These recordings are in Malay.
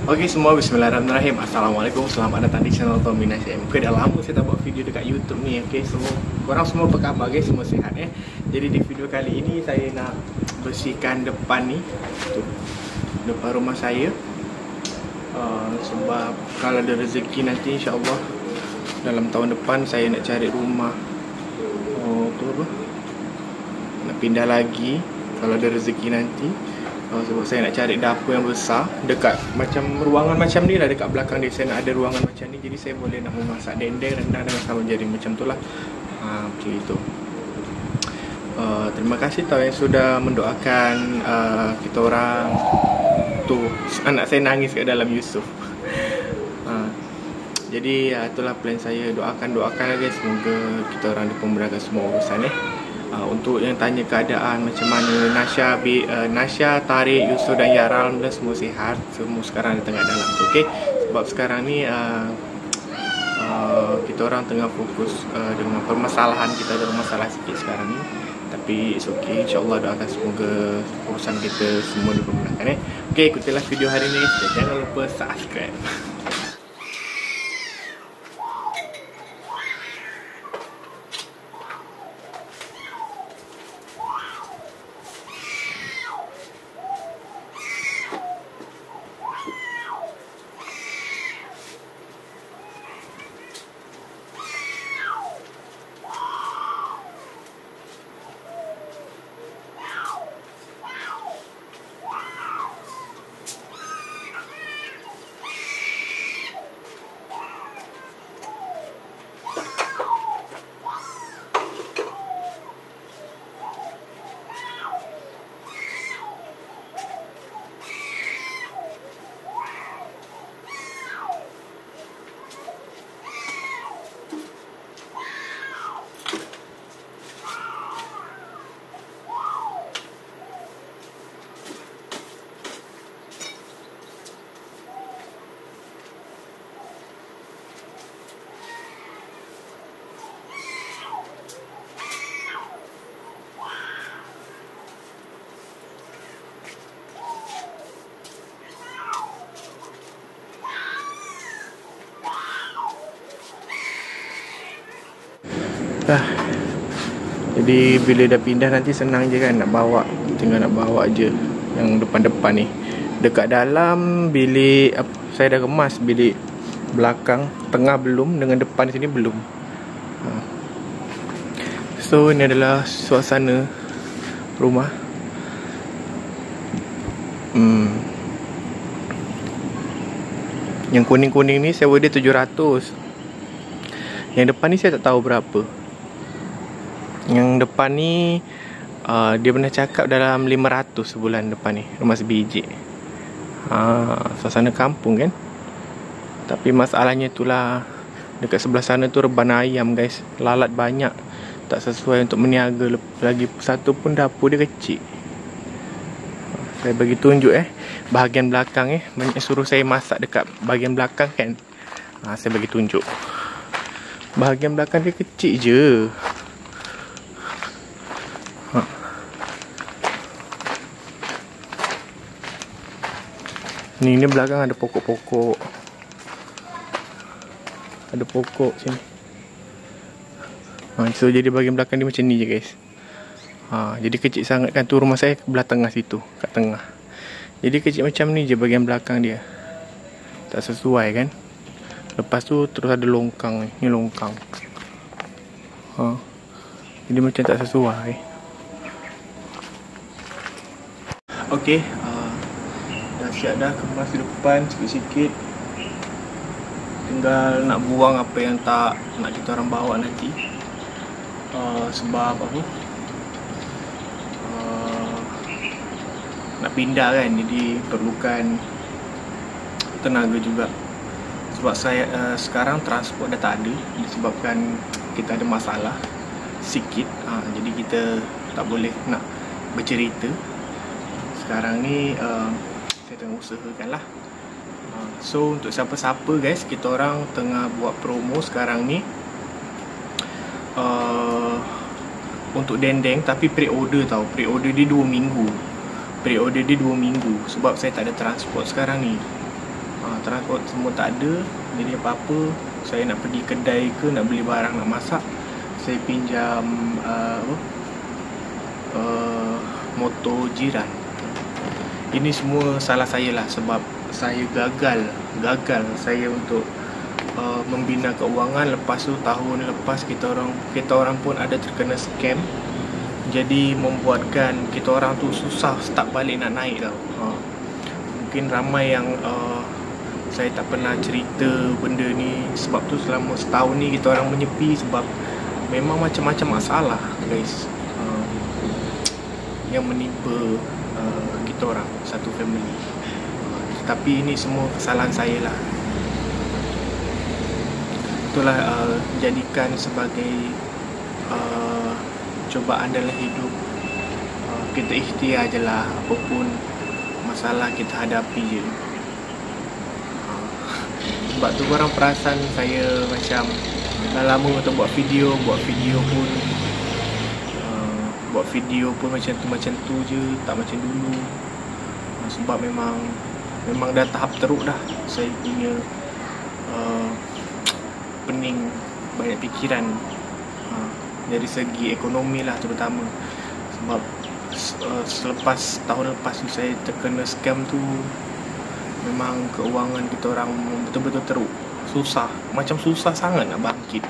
Okey semua, bismillahirrahmanirrahim. Assalamualaikum, selamat datang di channel Tommy Nasyim. Okay, dah lama saya tak buat video dekat YouTube ni. Okay, semua korang semua apa khabar guys? Semua sihat Jadi di video kali ini saya nak bersihkan depan ni, tu, depan rumah saya. Sebab kalau ada rezeki nanti insya-Allah dalam tahun depan saya nak cari rumah. Tu apa? Nak pindah lagi kalau ada rezeki nanti. Sebab saya nak cari dapur yang besar dekat macam ruangan macam ni lah, dekat belakang dia saya nak ada ruangan macam ni. Jadi saya boleh nak memasak dendeng, rendang dengan sambal jadi macam tu lah. Macam itu. Terima kasih tau yang sudah mendoakan kita orang. Tu anak saya nangis kat dalam Yusuf. Jadi itulah plan saya. Doakan lah guys, semoga kita orang dipermudahkan semua urusan Untuk yang tanya keadaan macam mana Nasya, Tarik, Yusuf dan Yara, alhamdulillah semua sihat. Semua sekarang di tengah dalam tu, okay? Sebab sekarang ni kita orang tengah fokus dengan permasalahan. Kita ada masalah sikit sekarang ni, tapi it's okay, insyaAllah doakan semoga urusan kita semua dipermudahkan Okay, ikutilah video hari ni. Jangan lupa subscribe. Jadi bila dah pindah nanti senang je kan nak bawa. Tinggal nak bawa je yang depan-depan ni. Dekat dalam bilik saya dah kemas bilik belakang, tengah belum, dengan depan sini belum. So ini adalah suasana rumah. Yang kuning-kuning ni sewa dia 700. Yang depan ni saya tak tahu berapa. Yang depan ni dia pernah cakap dalam 500 sebulan depan ni, rumah sebiji. Suasana kampung kan. Tapi masalahnya itulah, dekat sebelah sana tu reban ayam guys. Lalat banyak, tak sesuai untuk meniaga. Lagi satu pun dapur dia kecil. Saya bagi tunjuk bahagian belakang banyak suruh saya masak dekat bahagian belakang kan. Saya bagi tunjuk. Bahagian belakang dia kecil je. Ni belakang ada pokok-pokok. Ada pokok sini. So jadi bahagian belakang dia macam ni je guys. Jadi kecil sangat kan. Tu rumah saya belah tengah situ, kat tengah. Jadi kecil macam ni je bahagian belakang dia. Tak sesuai kan. Lepas tu terus ada longkang ni. Ni longkang. Jadi macam tak sesuai. Okay, dah siap dah, kemas di depan sikit-sikit. Tinggal nak buang apa yang tak nak kita orang bawa nanti. Sebab apa? Nak pindah kan, jadi perlukan tenaga juga. Sebab saya sekarang transport dah tak ada, disebabkan kita ada masalah sikit. Jadi kita tak boleh nak bercerita. Sekarang ni saya tengah usahakan lah. So untuk siapa-siapa guys, kita orang tengah buat promo sekarang ni untuk dendeng, tapi pre-order tau. Pre-order dia 2 minggu. Pre-order dia 2 minggu. Sebab saya tak ada transport sekarang ni. Transport semua tak ada. Jadi apa-apa saya nak pergi kedai ke, nak beli barang, nak masak, saya pinjam motor jiran. Ini semua salah saya lah, sebab saya gagal saya untuk membina keuangan. Lepas tu tahun lepas kita orang pun ada terkena scam. Jadi membuatkan kita orang tu susah start balik nak naik tau. Mungkin ramai yang saya tak pernah cerita benda ni. Sebab tu selama setahun ni kita orang menyepi, sebab memang macam-macam masalah guys yang menimpa kita orang satu family. Tapi ini semua kesalahan saya lah. Itulah jadikan sebagai cubaan dalam hidup. Kita ikhtiar je lah, apapun masalah kita hadapi je. Sebab tu korang perasan saya macam dah lama untuk buat video pun macam tu je, tak macam dulu. Sebab memang dah tahap teruk dah. Saya punya pening, banyak fikiran dari segi ekonomi lah terutama. Sebab tahun lepas tu saya terkena scam tu, memang keuangan kita orang betul-betul teruk. Macam susah sangat nak bangkit.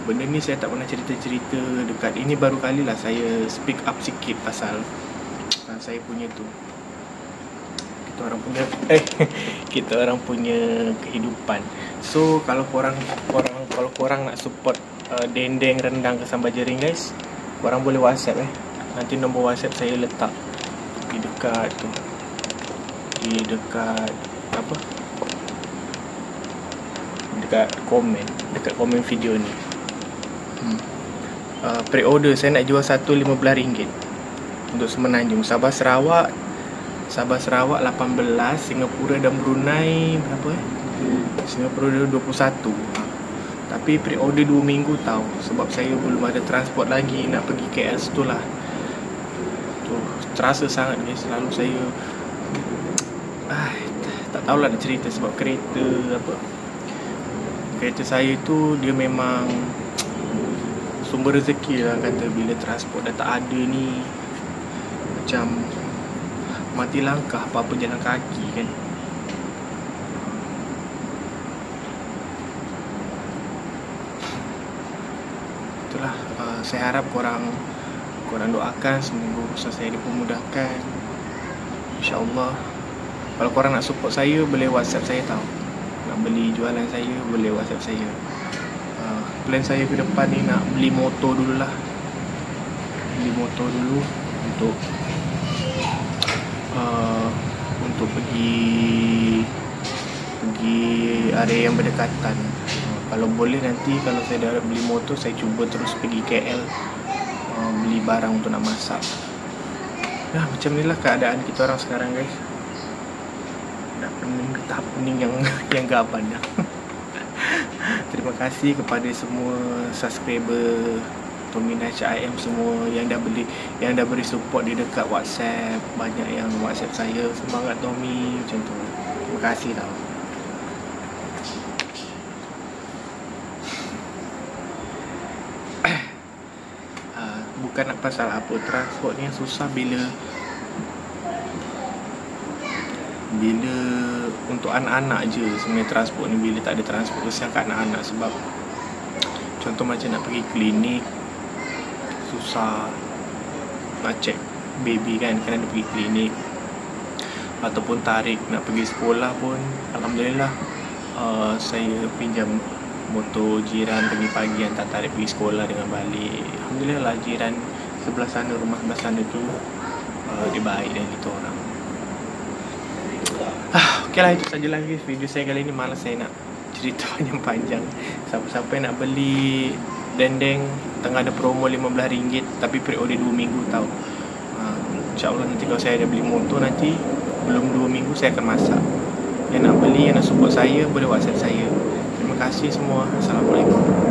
Benda ni saya tak pernah cerita dekat ini, baru kali lah saya speak up sikit pasal saya punya tu. Kita orang punya kehidupan. So kalau korang nak support dendeng, rendang ke sambal jering guys, korang boleh WhatsApp Nanti nombor WhatsApp saya letak di dekat tu, dekat komen video ni. Pre-order saya nak jual satu RM15 untuk Semenanjung. Sabah Sarawak 18, Singapura dan Brunei berapa Singapura 21. Tapi pre-order 2 minggu tau, sebab saya belum ada transport lagi nak pergi KL situ lah. Terasa sangat guys, selalu saya tak tahulah nak cerita. Sebab kereta saya tu dia memang sumber rezeki lah kata. Bila transport dah tak ada ni, macam mati langkah, apa-apa jalan kaki kan. Itulah, saya harap korang doakan semoga usaha saya dipermudahkan, InsyaAllah. Kalau korang nak support saya, boleh WhatsApp saya tau. Nak beli jualan saya, boleh WhatsApp saya. Plan saya ke depan ni nak beli motor dulu lah. Untuk pergi area yang berdekatan. Kalau boleh nanti kalau saya dah beli motor, saya cuba terus pergi KL beli barang untuk nak masak. Macam ni lah keadaan kita orang sekarang guys. Dah pening, tahap pening yang gaban dah. Terima kasih kepada semua subscriber Tommy Nash IM semua yang dah beri support di dekat WhatsApp. Banyak yang WhatsApp saya, semangat Tommy, macam tu. Terima kasih tau. Bukan nak pasal apa, transport ni yang susah bila untuk anak-anak je sebenarnya transport ni. Bila tak ada transport, kesian kat anak-anak. Sebab contoh macam nak pergi klinik, susah nak check baby kan, kena pergi klinik. Ataupun tarik nak pergi sekolah pun, Alhamdulillah saya pinjam motor jiran pagi-pagi hantar tarik pergi sekolah dengan balik. Alhamdulillah lah, jiran sebelah sana, rumah sebelah sana tu dia baik dengan kita orang. Okey lah, itu sajalah guys video saya kali ni. Malas saya nak cerita panjang. Siapa-siapa yang nak beli dendeng, tengah ada promo RM15, tapi pre-order 2 minggu tau. InsyaAllah nanti kalau saya ada beli motor, nanti belum 2 minggu saya akan masak. Yang nak beli, yang nak support saya, boleh WhatsApp saya. Terima kasih semua. Assalamualaikum.